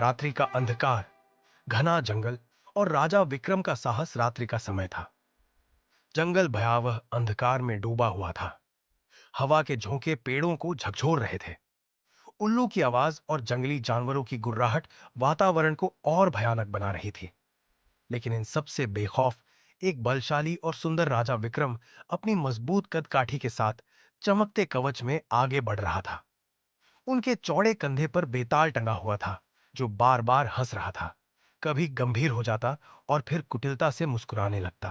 रात्रि का अंधकार, घना जंगल और राजा विक्रम का साहस। रात्रि का समय था। जंगल भयावह अंधकार में डूबा हुआ था। हवा के झोंके पेड़ों को झकझोर रहे थे। उल्लू की आवाज और जंगली जानवरों की गुर्राहट वातावरण को और भयानक बना रही थी। लेकिन इन सबसे बेखौफ एक बलशाली और सुंदर राजा विक्रम अपनी मजबूत कदकाठी के साथ चमकते कवच में आगे बढ़ रहा था। उनके चौड़े कंधे पर बेताल टंगा हुआ था, जो बार बार हंस रहा था, कभी गंभीर हो जाता और फिर कुटिलता से मुस्कुराने लगता।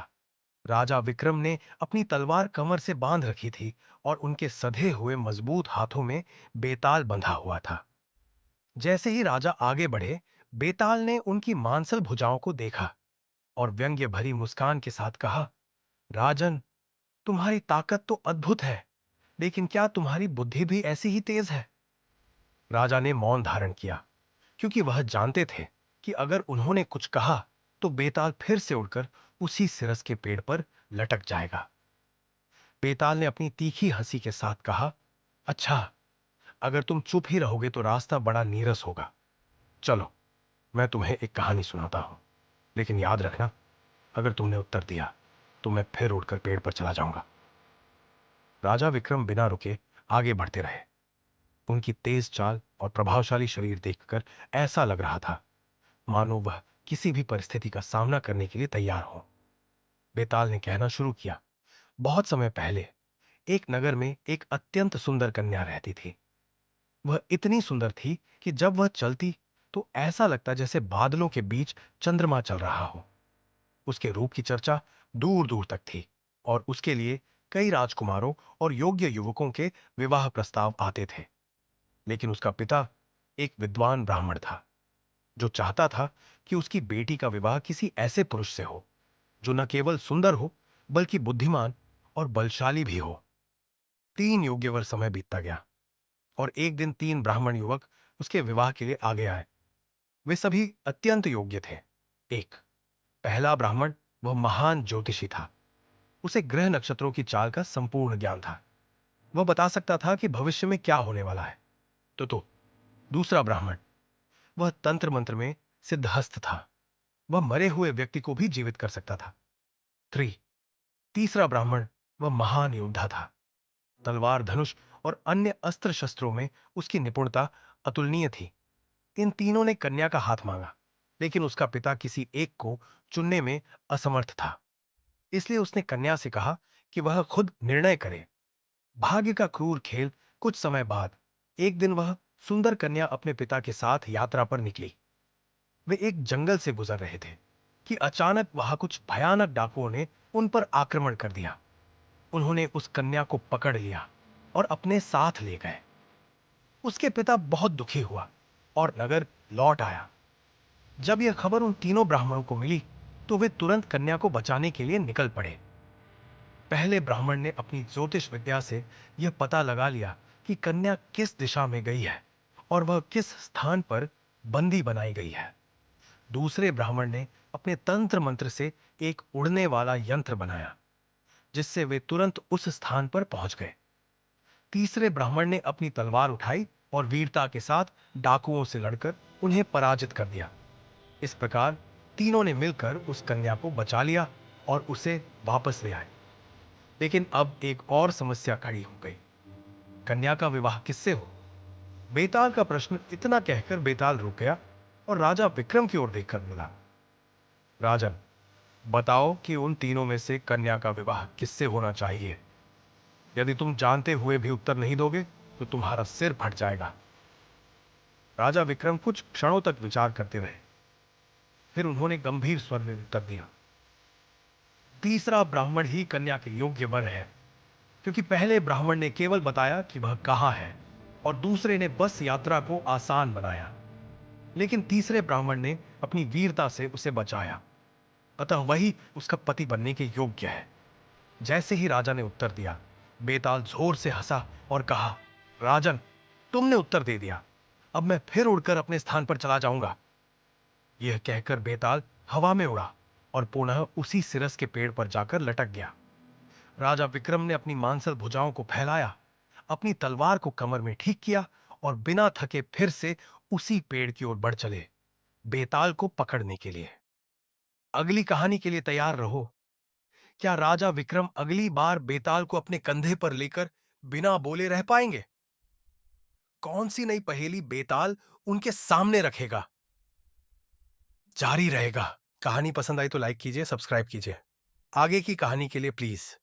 राजा विक्रम ने अपनी तलवार कमर से बांध रखी थी और उनके सधे हुए मजबूत हाथों में बेताल बंधा हुआ था। जैसे ही राजा आगे बढ़े, बेताल ने उनकी मांसल भुजाओं को देखा और व्यंग्य भरी मुस्कान के साथ कहा, राजन, तुम्हारी ताकत तो अद्भुत है, लेकिन क्या तुम्हारी बुद्धि भी ऐसी ही तेज है? राजा ने मौन धारण किया, क्योंकि वह जानते थे कि अगर उन्होंने कुछ कहा तो बेताल फिर से उड़कर उसी सिरस के पेड़ पर लटक जाएगा। बेताल ने अपनी तीखी हंसी के साथ कहा, अच्छा, अगर तुम चुप ही रहोगे तो रास्ता बड़ा नीरस होगा। चलो, मैं तुम्हें एक कहानी सुनाता हूं, लेकिन याद रखना, अगर तुमने उत्तर दिया तो मैं फिर उड़कर पेड़ पर चला जाऊंगा। राजा विक्रम बिना रुके आगे बढ़ते रहे। उनकी तेज चाल और प्रभावशाली शरीर देखकर ऐसा लग रहा था मानो वह किसी भी परिस्थिति का सामना करने के लिए तैयार हो। बेताल ने कहना शुरू किया, बहुत समय पहले एक नगर में एक अत्यंत सुंदर कन्या रहती थी। वह इतनी सुंदर थी कि जब वह चलती तो ऐसा लगता जैसे बादलों के बीच चंद्रमा चल रहा हो। उसके रूप की चर्चा दूर दूर तक थी और उसके लिए कई राजकुमारों और योग्य युवकों के विवाह प्रस्ताव आते थे। लेकिन उसका पिता एक विद्वान ब्राह्मण था, जो चाहता था कि उसकी बेटी का विवाह किसी ऐसे पुरुष से हो जो न केवल सुंदर हो, बल्कि बुद्धिमान और बलशाली भी हो। 3 योग्य वर्ष समय बीतता गया और एक दिन 3 ब्राह्मण युवक उसके विवाह के लिए आगे आए। वे सभी अत्यंत योग्य थे। एक पहला ब्राह्मण, वह महान ज्योतिषी था। उसे ग्रह नक्षत्रों की चाल का संपूर्ण ज्ञान था। वह बता सकता था कि भविष्य में क्या होने वाला है। तो दूसरा ब्राह्मण, वह तंत्र मंत्र में सिद्धहस्त था। वह मरे हुए व्यक्ति को भी जीवित कर सकता था। थ्री तीसरा ब्राह्मण, वह महान योद्धा था। तलवार, धनुष और अन्य अस्त्र शस्त्रों में उसकी निपुणता अतुलनीय थी। इन तीनों ने कन्या का हाथ मांगा, लेकिन उसका पिता किसी एक को चुनने में असमर्थ था। इसलिए उसने कन्या से कहा कि वह खुद निर्णय करे। भाग्य का क्रूर खेल। कुछ समय बाद एक दिन वह सुंदर कन्या अपने पिता के साथ यात्रा पर निकली। वे एक जंगल से गुजर रहे थे कि अचानक वहां कुछ भयानक डाकुओं ने उन पर आक्रमण कर दिया। उन्होंने उस कन्या को पकड़ लिया और अपने साथ ले गए। उसके पिता बहुत दुखी हुआ और नगर लौट आया। जब यह खबर उन तीनों ब्राह्मणों को मिली तो वे तुरंत कन्या को बचाने के लिए निकल पड़े। पहले ब्राह्मण ने अपनी ज्योतिष विद्या से यह पता लगा लिया कि कन्या किस दिशा में गई है और वह किस स्थान पर बंदी बनाई गई है। दूसरे ब्राह्मण ने अपने तंत्र मंत्र से एक उड़ने वाला यंत्र बनाया, जिससे वे तुरंत उस स्थान पर पहुंच गए। तीसरे ब्राह्मण ने अपनी तलवार उठाई और वीरता के साथ डाकुओं से लड़कर उन्हें पराजित कर दिया। इस प्रकार तीनों ने मिलकर उस कन्या को बचा लिया और उसे वापस ले आए। लेकिन अब एक और समस्या खड़ी हो गई। कन्या का विवाह किससे हो? बेताल का प्रश्न इतना कहकर बेताल रुक गया और राजा विक्रम की ओर देखकर बोला, राजन, बताओ कि उन तीनों में से कन्या का विवाह किससे होना चाहिए। यदि तुम जानते हुए भी उत्तर नहीं दोगे तो तुम्हारा सिर फट जाएगा। राजा विक्रम कुछ क्षणों तक विचार करते रहे। फिर उन्होंने गंभीर स्वर में उत्तर दिया, तीसरा ब्राह्मण ही कन्या के योग्य वर है, क्योंकि पहले ब्राह्मण ने केवल बताया कि वह कहां है और दूसरे ने बस यात्रा को आसान बनाया, लेकिन तीसरे ब्राह्मण ने अपनी वीरता से उसे बचाया, अतः वही उसका पति बनने के योग्य है। जैसे ही राजा ने उत्तर दिया, बेताल जोर से हंसा और कहा, राजन, तुमने उत्तर दे दिया। अब मैं फिर उड़कर अपने स्थान पर चला जाऊंगा। यह कहकर बेताल हवा में उड़ा और पुनः उसी सिरस के पेड़ पर जाकर लटक गया। राजा विक्रम ने अपनी मांसल भुजाओं को फैलाया, अपनी तलवार को कमर में ठीक किया और बिना थके फिर से उसी पेड़ की ओर बढ़ चले। बेताल को पकड़ने के लिए। अगली कहानी के लिए तैयार रहो। क्या राजा विक्रम अगली बार बेताल को अपने कंधे पर लेकर बिना बोले रह पाएंगे? कौन सी नई पहेली बेताल उनके सामने रखेगा? जारी रहेगा। कहानी पसंद आई तो लाइक कीजिए, सब्सक्राइब कीजिए। आगे की कहानी के लिए प्लीज